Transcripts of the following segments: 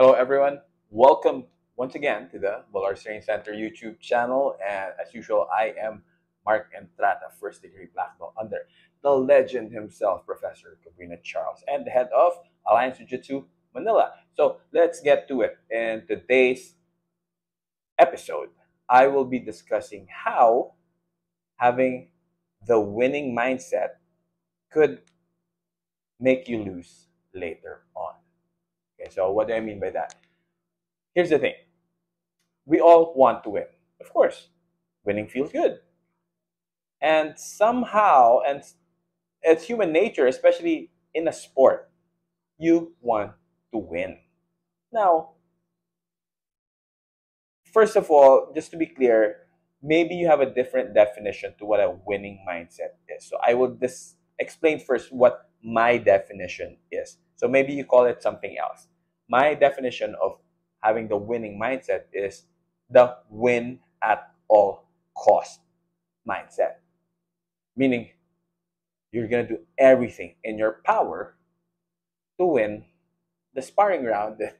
Hello, everyone. Welcome once again to the Bolar Training Center YouTube channel. And as usual, I am Mark Entrata, first degree black belt under the legend himself, Professor Cabrina Charles, and the head of Alliance Jiu Jitsu Manila. So let's get to it. In today's episode, I will be discussing how having the winning mindset could make you lose later on. Okay, so what do I mean by that? Here's the thing. We all want to win. Of course, winning feels good. And somehow, and it's human nature, especially in a sport, you want to win. Now, first of all, just to be clear, maybe you have a different definition to what a winning mindset is. So I will just explain first what my definition is. So maybe you call it something else. My definition of having the winning mindset is the win at all cost mindset. Meaning, you're going to do everything in your power to win the sparring round that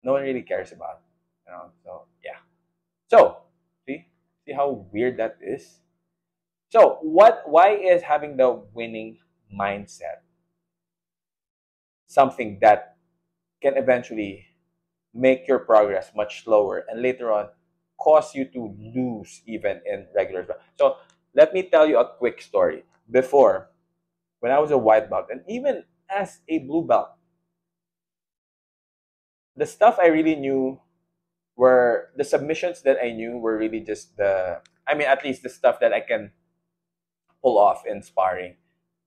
no one really cares about. So yeah. So see how weird that is? So why is having the winning mindset something that can eventually make your progress much slower and later on cause you to lose even in regular sport? So let me tell you a quick story. Before, when I was a white belt and even as a blue belt, the stuff I really knew were the submissions that I knew were really just at least the stuff that I can pull off in sparring.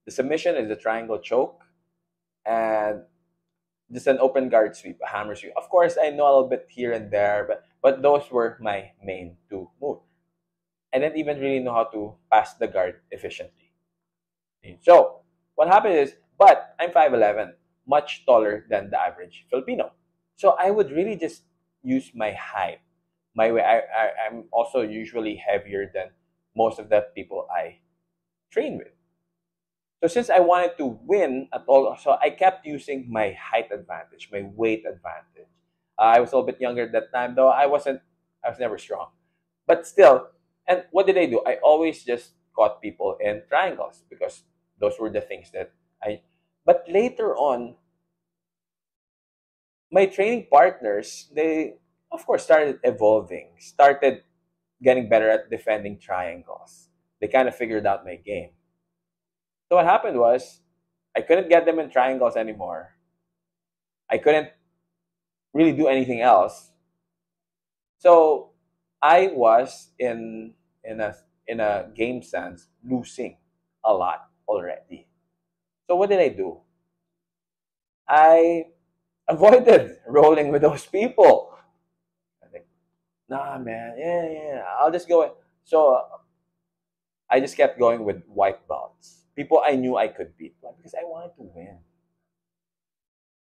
The submission is the triangle choke and just an open guard sweep, a hammer sweep. Of course, I know a little bit here and there, but those were my main two moves. I didn't even really know how to pass the guard efficiently. So what happened is, but I'm 5'11", much taller than the average Filipino. So I would really just use my height. My way. I'm also usually heavier than most of the people I train with. So since I wanted to win at all, so I kept using my height advantage, my weight advantage. I was a little bit younger at that time, though I wasn't. I was never strong, but still. And what did I do? I always just caught people in triangles because those were the things that I. But later on, my training partners, they of course started evolving, started getting better at defending triangles. They kind of figured out my game. So what happened was I couldn't get them in triangles anymore. I couldn't really do anything else. So I was in a game sense losing a lot already. So what did I do? I avoided rolling with those people. I think, nah, man, yeah, I'll just go. So I just kept going with white belts, people I knew I could beat because I wanted to win.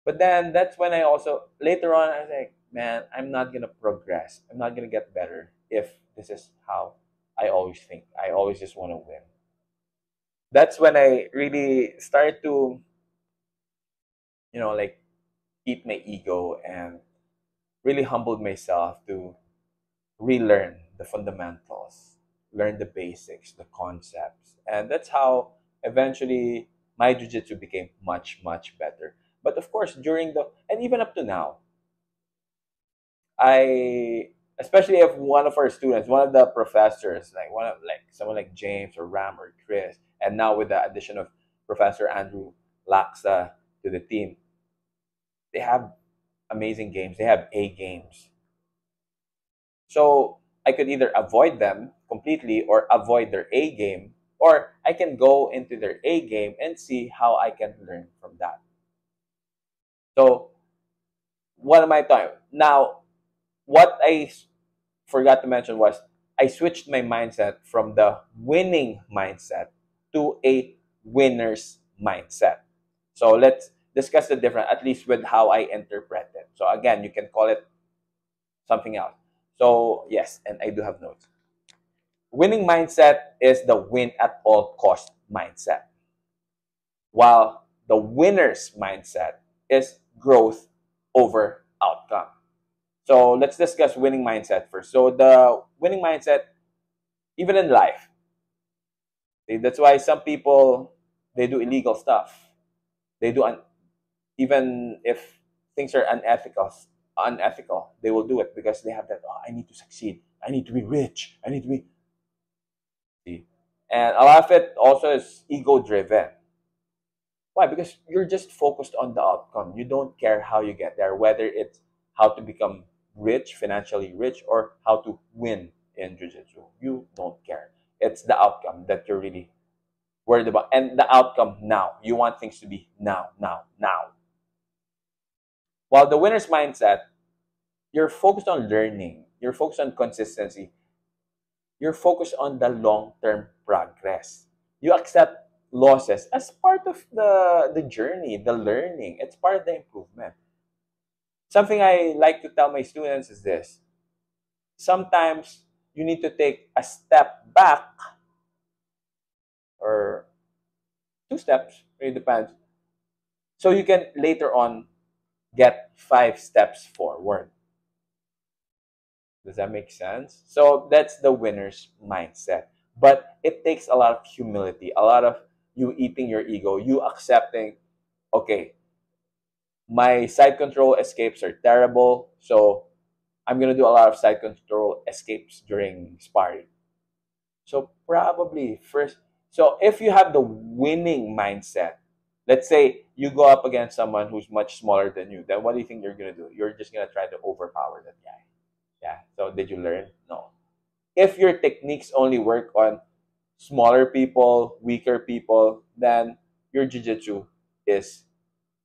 But then that's when I also later on I was like, man, I'm not gonna progress. I'm not gonna get better if this is how I always think. I always just want to win. That's when I really started to, like eat my ego and really humbled myself to relearn the fundamentals, learn the basics, the concepts. And that's how eventually my jiu-jitsu became much, much better. But of course, and even up to now, especially if one of our students, one of the professors, like someone like James or Ram or Chris, and now with the addition of Professor Andrew Laksa to the team, they have amazing games. They have A games. So I could either avoid them completely or avoid their A game, or I can go into their A game and see how I can learn from that. So what am I talking? Now, what I forgot to mention was I switched my mindset from the winning mindset to a winner's mindset. So let's discuss the difference, at least with how I interpret it. So again, you can call it something else. So yes, and I do have notes. Winning mindset is the win at all cost mindset, while the winner's mindset is growth over outcome. So let's discuss winning mindset first. So the winning mindset, even in life, see, that's why some people, they do illegal stuff. They do even if things are unethical, they will do it because they have that. Oh, I need to succeed. I need to be rich. I need to be. See? And a lot of it also is ego driven. Why? Because you're just focused on the outcome. You don't care how you get there, whether it's how to become rich, financially rich, or how to win in jiu-jitsu. You don't care. It's the outcome that you're really worried about. And the outcome now. You want things to be now, now, now. While the winner's mindset, you're focused on learning. You're focused on consistency. You're focused on the long-term progress. You accept losses as part of the journey, the learning. It's part of the improvement. Something I like to tell my students is this. Sometimes you need to take a step back or two steps, it depends. So you can later on get 5 steps forward. Does that make sense? So that's the winner's mindset. But it takes a lot of humility, a lot of you eating your ego, you accepting, okay, my side control escapes are terrible, so I'm gonna do a lot of side control escapes during sparring. So probably first, so if you have the winning mindset, let's say you go up against someone who's much smaller than you, then what do you think you're gonna do? You're just gonna try to overpower that guy. Yeah. So did you learn? No. If your techniques only work on smaller people, weaker people, then your jiu-jitsu is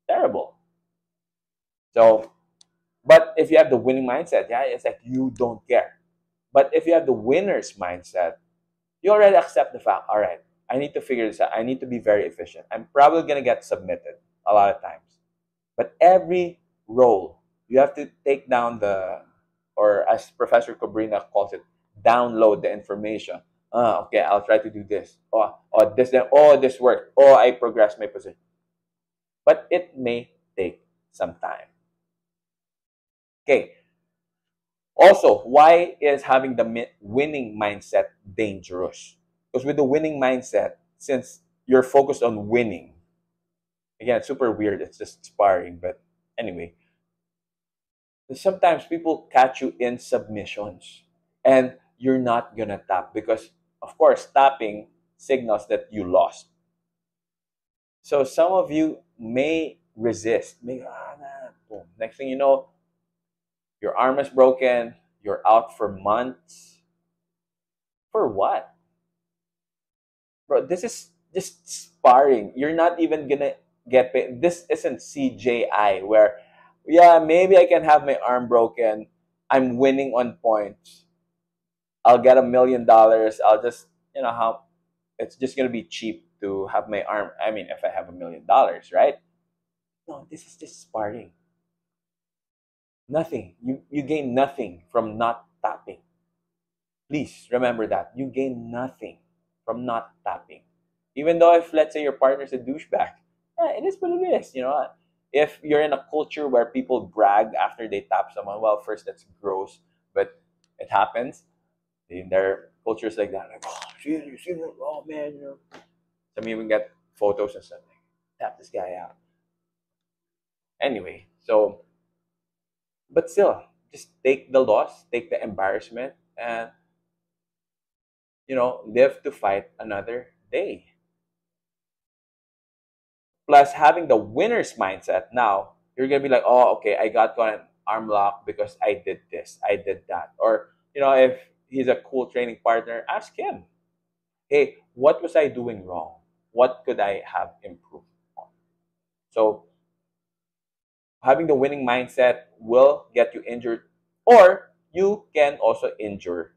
terrible. So, but if you have the winning mindset, yeah, it's like you don't care. But if you have the winner's mindset, you already accept the fact, all right, I need to figure this out. I need to be very efficient. I'm probably going to get submitted a lot of times. But every role, you have to take down the, or as Professor Cobrina calls it, download the information. Okay, I'll try to do this. Oh, this, then, oh, this worked. Oh, I progressed my position. But it may take some time. Okay. Also, why is having the winning mindset dangerous? Because with the winning mindset, since you're focused on winning, again, it's super weird. It's just sparring. But anyway, sometimes people catch you in submissions and you're not going to tap because, of course, tapping signals that you lost. So some of you may resist. Boom. Next thing you know, your arm is broken. You're out for months. For what? Bro, this is just sparring. You're not even going to get paid. This isn't CJI where, yeah, maybe I can have my arm broken. I'm winning on points. I'll get $1 million. I'll just, how it's just going to be cheap to have my arm. I mean, if I have $1 million, right? No, this is just sparring. Nothing. You gain nothing from not tapping. Please remember that. You gain nothing from not tapping. Even though if, let's say, your partner's a douchebag, it is what it is. If you're in a culture where people brag after they tap someone, well, first, that's gross, but it happens. In their cultures like that, like, oh, you see that? Oh, man, Some even get photos and stuff. Like, tap this guy out. Anyway, so, but still, just take the loss, take the embarrassment, and live to fight another day. Plus, having the winner's mindset now, you're gonna be like, oh, okay, I got caught an arm lock because I did this, I did that. Or, if he's a cool training partner, ask him, hey, what was I doing wrong? What could I have improved on? So, having the winning mindset will get you injured, or you can also injure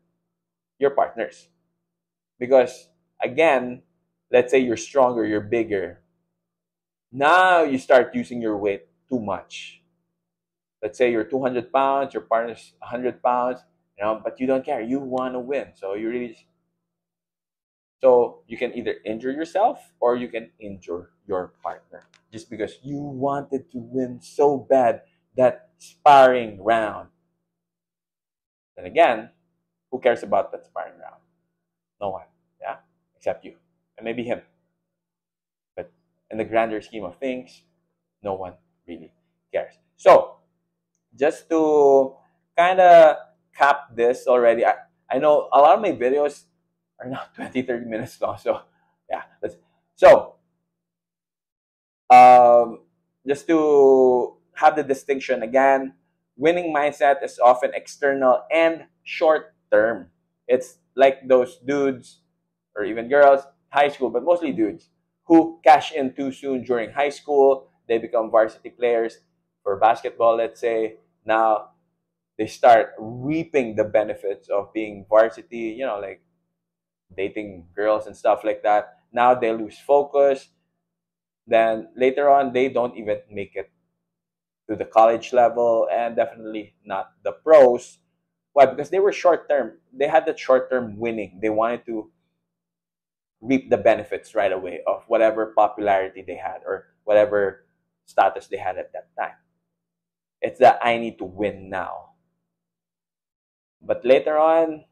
your partners. Because, again, let's say you're stronger, you're bigger. Now you start using your weight too much. Let's say you're 200 pounds, your partner's 100 pounds, but you don't care. You want to win. So you can either injure yourself or you can injure your partner just because you wanted to win so bad. that sparring round. Then again, who cares about that sparring round? No one, yeah, except you and maybe him. But in the grander scheme of things, no one really cares. So just to kind of cap this already, I know a lot of my videos are now 20, 30 minutes long. So yeah, so um, just to have the distinction again, winning mindset is often external and short term. It's like those dudes or even girls, high school, but mostly dudes, who cash in too soon during high school. They become varsity players for basketball, let's say. Now they start reaping the benefits of being varsity, like dating girls and stuff like that. Now they lose focus. Then later on, they don't even make it to the college level and definitely not the pros. Why? Because they were short term. They had that short term winning. They wanted to reap the benefits right away of whatever popularity they had or whatever status they had at that time. It's that I need to win now. But later on,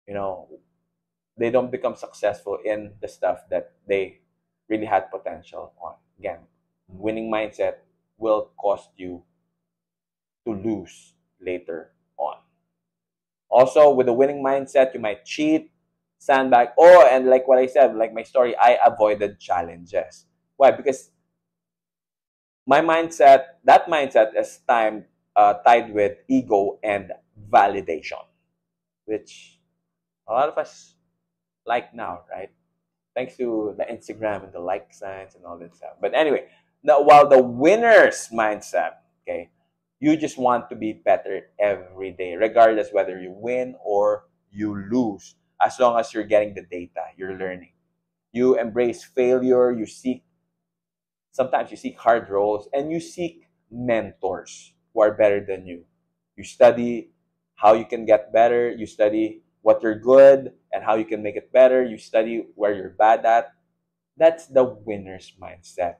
you know, they don't become successful in the stuff that they really had potential on. Again, winning mindset will cost you to lose later on. Also, with a winning mindset, you might cheat, sandbag. Oh, and like what I said, like my story, I avoided challenges. Why? Because that mindset is tied with ego and validation, which a lot of us like now, right? Thanks to the Instagram and the like signs and all that stuff. But anyway, now while the winner's mindset, okay, you just want to be better every day, regardless whether you win or you lose. As long as you're getting the data, you're learning. You embrace failure, sometimes you seek hard roles, and you seek mentors who are better than you. You study how you can get better, you study what you're good and how you can make it better, you study where you're bad at. That's the winner's mindset.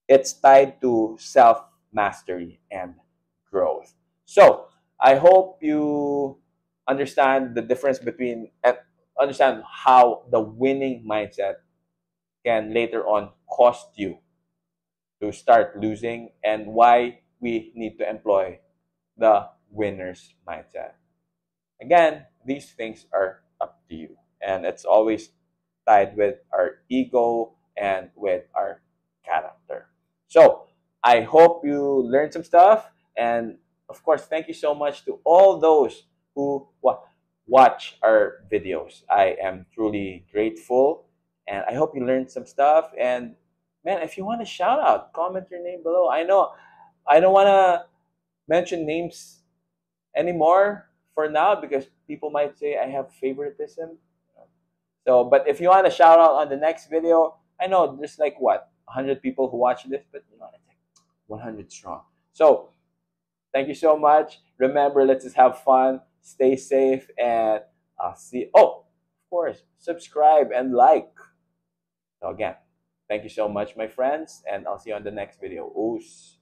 It's tied to self mastery and growth. So, I hope you understand the difference between and understand how the winning mindset can later on cost you to start losing and why we need to employ the winner's mindset. Again, these things are up to you. And it's always tied with our ego and with our character. So I hope you learned some stuff. And of course, thank you so much to all those who watch our videos. I am truly grateful. And I hope you learned some stuff. And man, if you want a shout out, comment your name below. I know I don't want to mention names anymore for now because people might say I have favoritism. So, but if you want a shout out on the next video, I know there's like what 100 people who watch this, but it's like 100 strong. So, thank you so much. Remember, let's just have fun, stay safe, and I'll see. Oh, of course, subscribe and like. So again, thank you so much, my friends, and I'll see you on the next video. Oos.